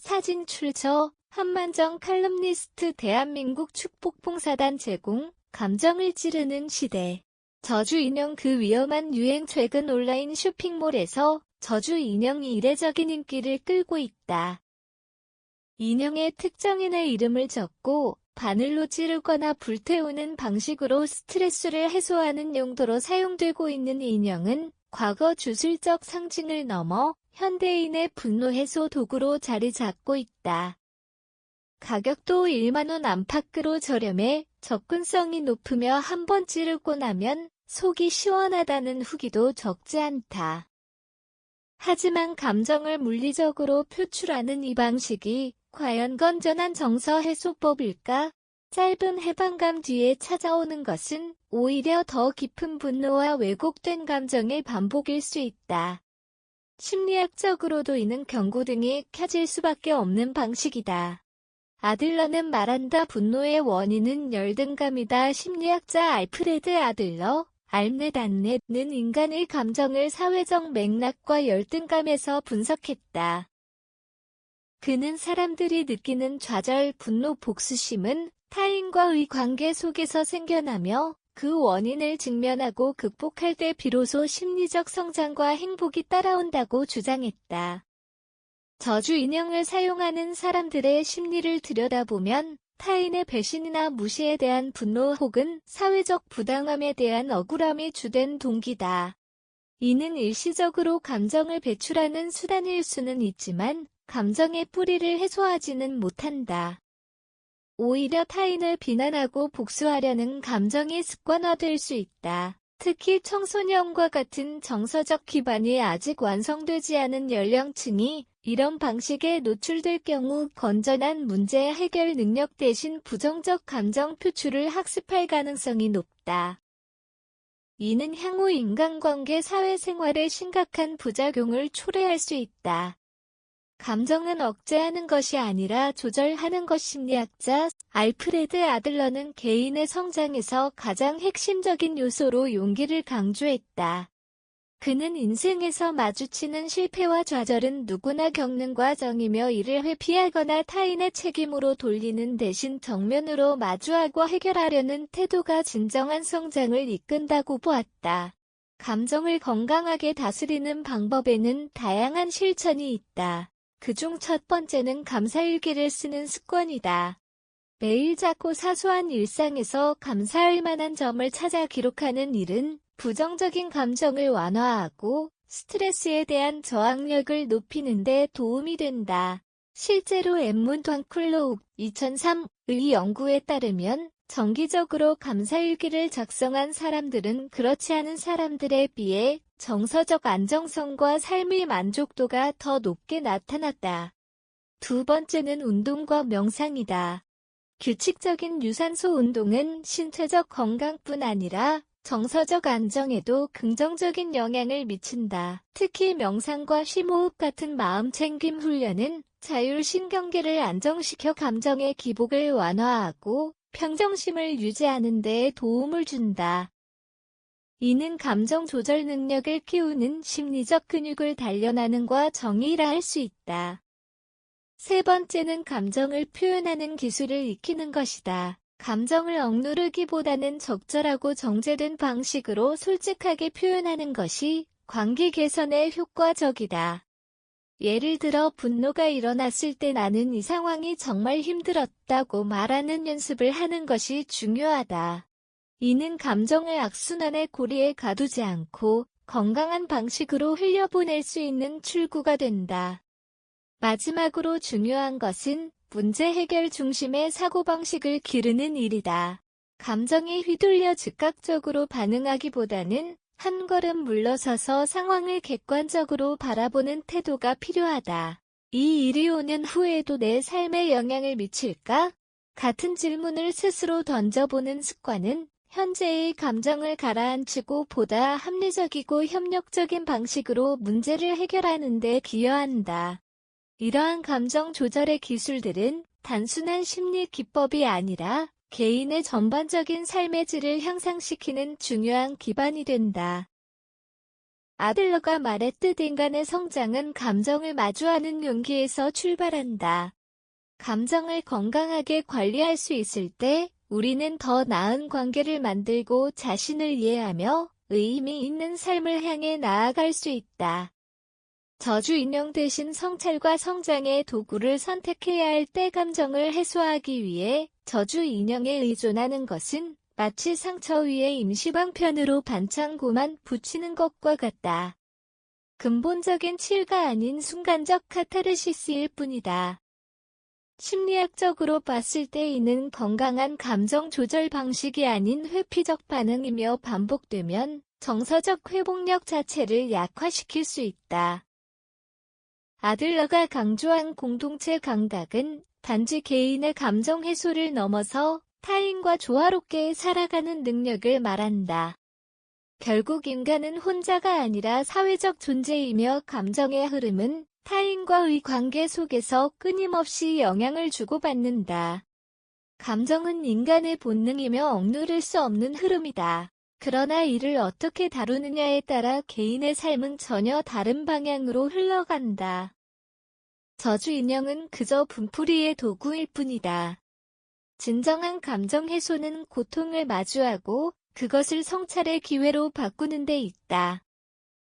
사진 출처 한만정 칼럼니스트 대한민국 축복봉사단 제공 감정을 찌르는 시대. 저주 인형 그 위험한 유행 최근 온라인 쇼핑몰에서 저주 인형이 이례적인 인기를 끌고 있다. 인형에 특정인의 이름을 적고 바늘로 찌르거나 불태우는 방식으로 스트레스를 해소하는 용도로 사용되고 있는 인형은 과거 주술적 상징을 넘어 현대인의 분노 해소 도구로 자리 잡고 있다. 가격도 1만원 안팎으로 저렴해 접근성이 높으며 한번 찌르고 나면 속이 시원하다는 후기도 적지 않다. 하지만 감정을 물리적으로 표출하는 이 방식이 과연 건전한 정서 해소법일까? 짧은 해방감 뒤에 찾아오는 것은 오히려 더 깊은 분노와 왜곡된 감정의 반복일 수 있다. 심리학적으로도 이는 경고등이 켜질 수밖에 없는 방식이다. 아들러는 말한다. 분노의 원인은 열등감이다. 심리학자 알프레드 아들러, 알넷는 인간의 감정을 사회적 맥락과 열등감에서 분석했다. 그는 사람들이 느끼는 좌절, 분노, 복수심은 타인과의 관계 속에서 생겨나며 그 원인을 직면하고 극복할 때 비로소 심리적 성장과 행복이 따라온다고 주장했다. 저주 인형을 사용하는 사람들의 심리를 들여다보면 타인의 배신이나 무시에 대한 분노 혹은 사회적 부당함에 대한 억울함이 주된 동기다. 이는 일시적으로 감정을 배출하는 수단일 수는 있지만 감정의 뿌리를 해소하지는 못한다. 오히려 타인을 비난하고 복수하려는 감정이 습관화될 수 있다. 특히 청소년과 같은 정서적 기반이 아직 완성되지 않은 연령층이 이런 방식에 노출될 경우 건전한 문제 해결 능력 대신 부정적 감정 표출을 학습할 가능성이 높다. 이는 향후 인간관계 사회생활에 심각한 부작용을 초래할 수 있다. 감정은 억제하는 것이 아니라 조절하는 것. 심리학자 알프레드 아들러는 개인의 성장에서 가장 핵심적인 요소로 용기를 강조했다. 그는 인생에서 마주치는 실패와 좌절은 누구나 겪는 과정이며 이를 회피하거나 타인의 책임으로 돌리는 대신 정면으로 마주하고 해결하려는 태도가 진정한 성장을 이끈다고 보았다. 감정을 건강하게 다스리는 방법에는 다양한 실천이 있다. 그중 첫 번째는 감사일기를 쓰는 습관이다. 매일 작고 사소한 일상에서 감사할 만한 점을 찾아 기록하는 일은 부정적인 감정을 완화하고 스트레스에 대한 저항력을 높이는 데 도움이 된다. 실제로 엠문 턴클로우 2003의 연구에 따르면 정기적으로 감사일기를 작성한 사람들은 그렇지 않은 사람들에 비해 정서적 안정성과 삶의 만족도가 더 높게 나타났다. 두 번째는 운동과 명상이다. 규칙적인 유산소 운동은 신체적 건강뿐 아니라 정서적 안정에도 긍정적인 영향을 미친다. 특히 명상과 심호흡 같은 마음챙김 훈련은 자율신경계를 안정시켜 감정의 기복을 완화하고 평정심을 유지하는 데 도움을 준다. 이는 감정 조절 능력을 키우는 심리적 근육을 단련하는 과 정의라 할 수 있다. 세 번째는 감정을 표현하는 기술을 익히는 것이다. 감정을 억누르기보다는 적절하고 정제된 방식으로 솔직하게 표현하는 것이 관계 개선에 효과적이다. 예를 들어 분노가 일어났을 때 나는 이 상황이 정말 힘들었다고 말하는 연습을 하는 것이 중요하다. 이는 감정을 악순환의 고리에 가두지 않고 건강한 방식으로 흘려보낼 수 있는 출구가 된다. 마지막으로 중요한 것은 문제 해결 중심의 사고방식을 기르는 일이다. 감정이 휘둘려 즉각적으로 반응하기보다는 한 걸음 물러서서 상황을 객관적으로 바라보는 태도가 필요하다. 이 일이 오는 후에도 내 삶에 영향을 미칠까? 같은 질문을 스스로 던져보는 습관은 현재의 감정을 가라앉히고 보다 합리적이고 협력적인 방식으로 문제를 해결하는 데 기여한다. 이러한 감정 조절의 기술들은 단순한 심리 기법이 아니라 개인의 전반적인 삶의 질을 향상시키는 중요한 기반이 된다. 아들러가 말했듯 인간의 성장은 감정을 마주하는 용기에서 출발한다. 감정을 건강하게 관리할 수 있을 때 우리는 더 나은 관계를 만들고 자신을 이해하며 의미 있는 삶을 향해 나아갈 수 있다. 저주 인형 대신 성찰과 성장의 도구를 선택해야 할 때 감정을 해소하기 위해 저주 인형에 의존하는 것은 마치 상처 위에 임시방편으로 반창고만 붙이는 것과 같다. 근본적인 치유가 아닌 순간적 카타르시스일 뿐이다. 심리학적으로 봤을 때 이는 건강한 감정 조절 방식이 아닌 회피적 반응이며 반복되면 정서적 회복력 자체를 약화시킬 수 있다. 아들러가 강조한 공동체 감각은 단지 개인의 감정 해소를 넘어서 타인과 조화롭게 살아가는 능력을 말한다. 결국 인간은 혼자가 아니라 사회적 존재이며 감정의 흐름은 타인과의 관계 속에서 끊임없이 영향을 주고받는다. 감정은 인간의 본능이며 억누를 수 없는 흐름이다. 그러나 이를 어떻게 다루느냐에 따라 개인의 삶은 전혀 다른 방향으로 흘러간다. 저주 인형은 그저 분풀이의 도구일 뿐이다. 진정한 감정 해소는 고통을 마주하고 그것을 성찰의 기회로 바꾸는 데 있다.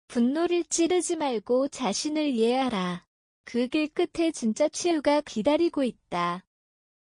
분노를 찌르지 말고 자신을 이해하라. 그 길 끝에 진짜 치유가 기다리고 있다.